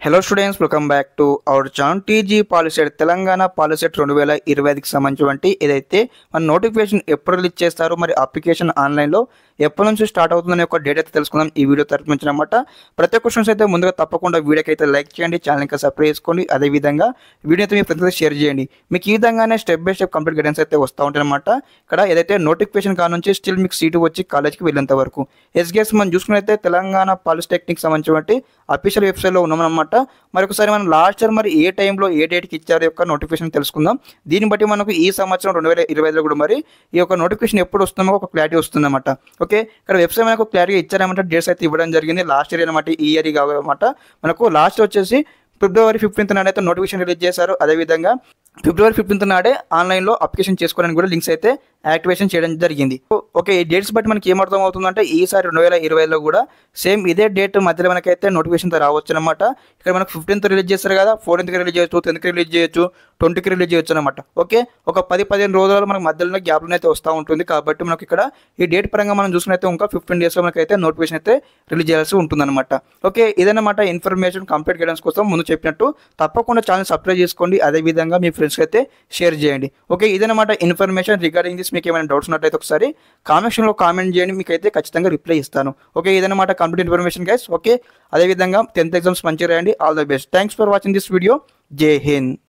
Hello students, welcome back to our channel TG polycet Telangana polycet 2025కి సంబంధించి ఏదైతే మన నోటిఫికేషన్ ఎప్పుడు రిలీజ్ చేస్తారో, మరి అప్లికేషన్ ఆన్లైన్లో ఎప్పటి నుంచి స్టార్ట్ అవుతుందనే ఒక డేట్ అయితే తెలుసుకుందాం ఈ వీడియో తరపు నుంచి అనమాట. ప్రతి క్వశ్చన్స్ అయితే ముందుగా తప్పకుండా వీడియోకి అయితే లైక్ చేయండి, ఛానల్కి సబ్స్క్రైబ్ చేసుకోండి, అదేవిధంగా వీడియో అయితే మీ ఫ్రెండ్స్ అయితే షేర్ చేయండి. మీకు ఈ విధంగానే step by step complete guidance అయితే వస్తూ ఉంటాయి అనమాట. ఇక్కడ ఏదైతే నోటిఫికేషన్ కాడ నుంచి స్టిల్ మీకు సీటు వచ్చి కాలేజ్కి వెళ్ళేంత వరకు ఎస్గేస్ మనం చూసుకున్నైతే తెలంగాణ పాలిటెక్నిక్ సంబంధించి అఫీషియల్ వెబ్సైట్లో ఉన్నామన్నమాట. మరొకసారి మనం లాస్ట్ ఇయర్ మరి ఏ టైంలో ఏ డేట్కి ఇచ్చారో యొక్క నోటిఫికేషన్ తెలుసుకుందాం. దీన్ని బట్టి మనకు ఈ సంవత్సరం 2025లో కూడా మరి ఈ యొక్క నోటిఫికేషన్ ఎప్పుడు వస్తుందో ఒక క్లారిటీ వస్తుందన్నమాట. ఓకే, ఇక్కడ వెబ్సైట్ మనకు క్లారిటీ ఇచ్చారన్నమాట. డేట్స్ అయితే ఇవ్వడం జరిగింది లాస్ట్ ఇయర్ అనమాట, ఈ ఇయర్ కావన్నమాట. మనకు లాస్ట్ వచ్చేసి ఫిబ్రవరి 15th నాడు అయితే నోటిఫికేషన్ రిలీజ్ చేశారు. అదేవిధంగా ఫిబ్రవరి 15th నాడే ఆన్లైన్లో అప్లికేషన్ చేసుకోవడానికి కూడా లింక్స్ అయితే యాక్టివేషన్ చేయడం జరిగింది. ఓకే, ఈ డేట్స్ బట్టి మనకి ఏమర్థం అవుతుందంటే ఈసారి 2025లో కూడా సేమ్ ఇదే డేట్ మధ్యలో మనకైతే నోటిఫికేషన్ రావచ్చు అనమాట. ఇక్కడ మనకు 15th రిలీజ్ చేస్తారు కదా, 14th రిలీజ్ చేయొచ్చు, 10th రిలీజ్ చేయొచ్చు, 20కి రిలీజ్ చేయొచ్చు అనమాట. ఓకే, ఒక 10-15 రోజులు మనకు మధ్యలో గ్యాప్లో అయితే వస్తూ ఉంటుంది. కాబట్టి మనకి ఇక్కడ ఈ డేట్ పరంగా మనం చూసుకున్నైతే ఇంకా 15 డేస్లో మనకైతే నోటిఫికేషన్ అయితే రిలీజ్ చేయాల్సి ఉంటుందన్నమాట. ఓకే, ఇదన్నమాట ఇన్ఫర్మేషన్ కంప్లీట్ గైడెన్స్ కోసం ముందు చెప్పినట్టు తప్పకుండా ఛానల్ సబ్స్క్రైబ్ చేసుకోండి, అదేవిధంగా మీ ఫ్రెండ్స్కి అయితే షేర్ చేయండి. ఓకే, ఇదన్నమాట ఇన్ఫర్మేషన్ రిగార్డింగ్ దిస్. మీకు ఏమైనా డౌట్స్ ఉన్నట్లయితే ఒకసారి కామెంట్స్లో కామెంట్ చేయండి, మీకు అయితే ఖచ్చితంగా రిప్లై ఇస్తాను. ఓకే, ఇదన్నమాట కంప్లీట్ ఇన్ఫర్మేషన్ గైస్. ఓకే, అదేవిధంగా 10th ఎగ్జామ్స్ మంచిగా రాయండి. All the best. Thanks for watching this video. జై హింద్.